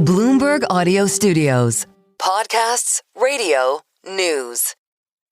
Bloomberg Audio Studios. Podcasts, radio, news.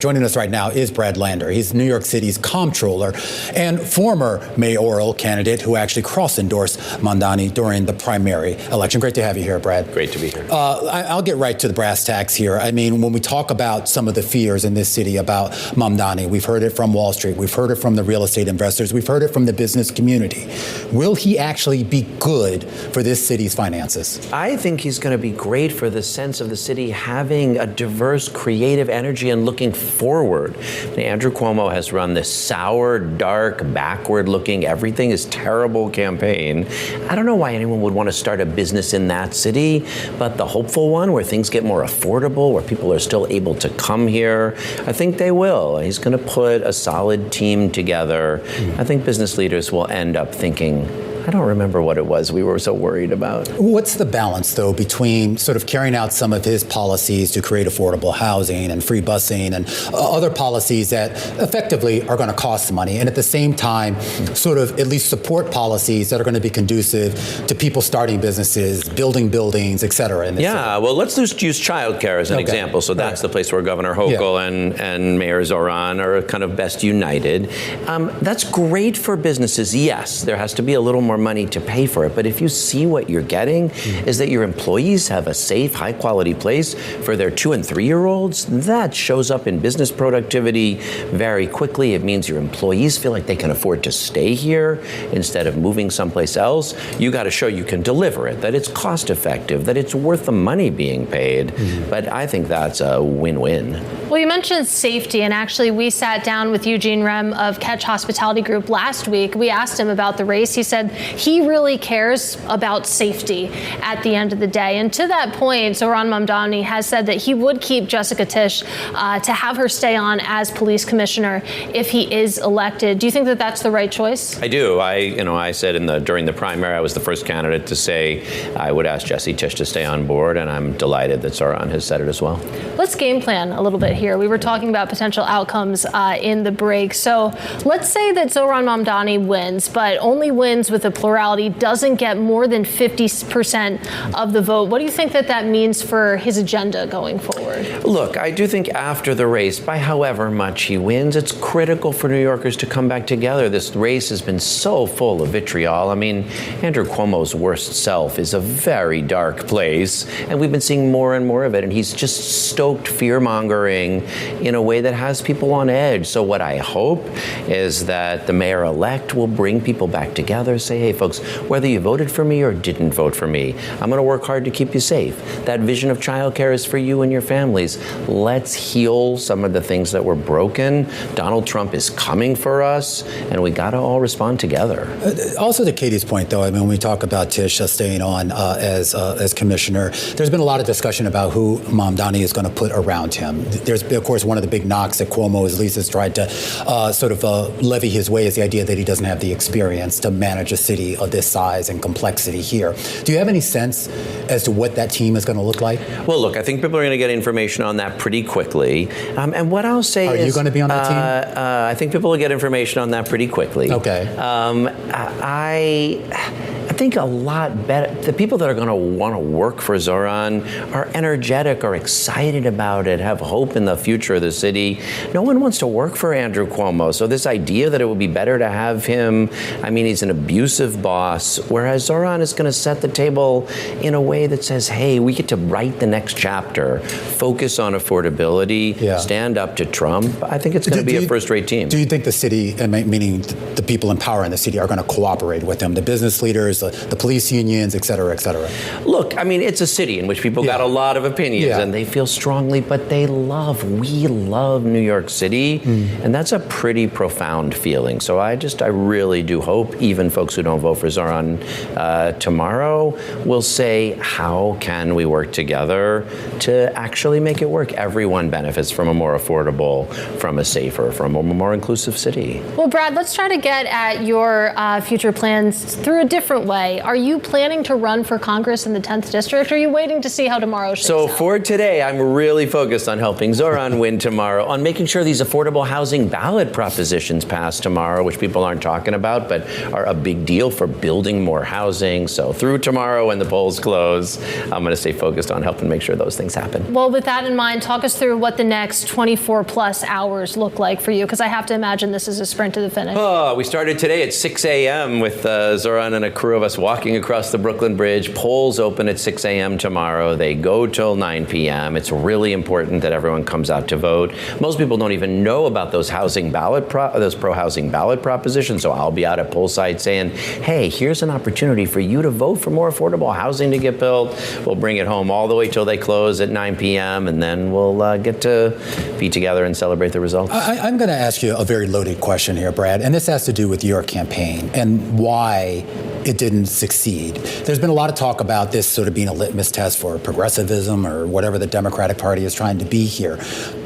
Joining us right now is Brad Lander. He's New York City's Comptroller and former mayoral candidate who actually cross-endorsed Mamdani during the primary election. Great to have you here, Brad. Great to be here. I'll get right to the brass tacks here. I mean, when we talk about some of the fears in this city about Mamdani, we've heard it from Wall Street, we've heard it from the real estate investors, we've heard it from the business community. Will he actually be good for this city's finances? I think he's going to be great for the sense of the city having a diverse, creative energy and looking forward. Andrew Cuomo has run this sour, dark, backward-looking, everything is terrible campaign. I don't know why anyone would want to start a business in that city, but the hopeful one where things get more affordable, where people are still able to come here, I think they will. He's going to put a solid team together. I think business leaders will end up thinking, I don't remember what it was we were so worried about. What's the balance, though, between sort of carrying out some of his policies to create affordable housing and free busing and other policies that effectively are going to cost money, and at the same time sort of at least support policies that are going to be conducive to people starting businesses, building buildings, et cetera? Yeah, well, let's just use childcare as an example. So that's the place where Governor Hochul and Mayor Zoran are kind of best united. That's great for businesses. Yes, there has to be a little more money to pay for it. But if you see what you're getting is that your employees have a safe, high quality place for their 2- and 3-year-olds, that shows up in business productivity very quickly. It means your employees feel like they can afford to stay here instead of moving someplace else. You got to show you can deliver it, that it's cost effective, that it's worth the money being paid. But I think that's a win-win. Well, you mentioned safety, and actually we sat down with Eugene Rem of Catch Hospitality Group last week. We asked him about the race. He said he really cares about safety at the end of the day. And to that point, Zoran Mamdani has said that he would keep Jessica Tisch to have her stay on as police commissioner if he is elected. Do you think that that's the right choice? I do. I said during the primary, I was the first candidate to say I would ask Jessie Tisch to stay on board, and I'm delighted that Zoran has said it as well. Let's game plan a little bit here. We were talking about potential outcomes in the break. So let's say that Zoran Mamdani wins, but only wins with a plurality, doesn't get more than 50% of the vote. What do you think that means for his agenda going forward? Look, I do think after the race, by however much he wins, it's critical for New Yorkers to come back together. This race has been so full of vitriol. I mean, Andrew Cuomo's worst self is a very dark place, and we've been seeing more and more of it, and he's just stoked fear-mongering in a way that has people on edge. So what I hope is that the mayor-elect will bring people back together, say, hey, folks, whether you voted for me or didn't vote for me, I'm going to work hard to keep you safe. That vision of childcare is for you and your families. Let's heal some of the things that were broken. Donald Trump is coming for us, and we got to all respond together. Also, to Katie's point, though, I mean, when we talk about Tisch staying on as commissioner, there's been a lot of discussion about who Mamdani is going to put around him. There's, of course, one of the big knocks that Cuomo at least has tried to sort of levy his way is the idea that he doesn't have the experience to manage a city of this size and complexity here. Do you have any sense as to what that team is going to look like? Well, look, I think people are going to get information on that pretty quickly. And what I'll say is... Are you going to be on that team? I think people will get information on that pretty quickly. Okay. I think a lot better. The people that are going to want to work for Zoran are energetic, are excited about it, have hope in the future of the city. No one wants to work for Andrew Cuomo. So this idea that it would be better to have him, I mean, he's an abusive boss, whereas Zoran is going to set the table in a way that says, hey, we get to write the next chapter, focus on affordability, stand up to Trump. I think it's going to be a first-rate team. Do you think the city, meaning the people in power in the city, are going to cooperate with him, the business leaders, the police unions, et cetera, et cetera? Look, I mean, it's a city in which people got a lot of opinions and they feel strongly, but we love New York City. And that's a pretty profound feeling. So I really do hope even folks who don't vote for Zoran tomorrow will say, how can we work together to actually make it work? Everyone benefits from a more affordable, from a safer, from a more inclusive city. Well, Brad, let's try to get at your future plans through a different way. Are you planning to run for Congress in the 10th district, or are you waiting to see how tomorrow shakes out? So for today, I'm really focused on helping Zoran win tomorrow, on making sure these affordable housing ballot propositions pass tomorrow, which people aren't talking about, but are a big deal for building more housing. So through tomorrow when the polls close, I'm going to stay focused on helping make sure those things happen. Well, with that in mind, talk us through what the next 24 plus hours look like for you, because I have to imagine this is a sprint to the finish. Oh, we started today at 6 a.m. with Zoran and a crew of us walking across the Brooklyn Bridge. Polls open at 6 a.m. tomorrow. They go till 9 p.m. It's really important that everyone comes out to vote. Most people don't even know about those pro-housing ballot propositions, so I'll be out at poll sites saying, hey, here's an opportunity for you to vote for more affordable housing to get built. We'll bring it home all the way till they close at 9 p.m., and then we'll get to be together and celebrate the results. I'm going to ask you a very loaded question here, Brad, and this has to do with your campaign and why it didn't succeed. There's been a lot of talk about this sort of being a litmus test for progressivism or whatever the Democratic Party is trying to be here.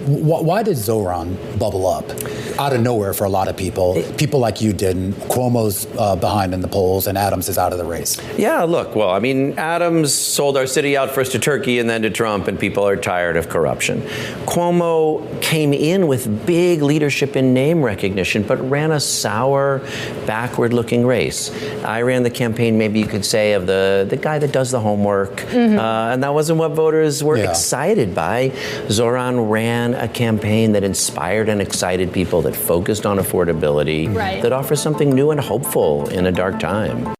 Why did Zoran bubble up out of nowhere for a lot of people? People like you didn't. Cuomo's behind in the polls, and Adams is out of the race. Yeah, look, well, I mean, Adams sold our city out first to Turkey and then to Trump, and people are tired of corruption. Cuomo came in with big leadership and name recognition, but ran a sour, backward-looking race. I ran the campaign, maybe you could say, of the guy that does the homework, and that wasn't what voters were excited by. Zoran ran a campaign that inspired and excited people, that focused on affordability, that offers something new and hopeful in a dark time.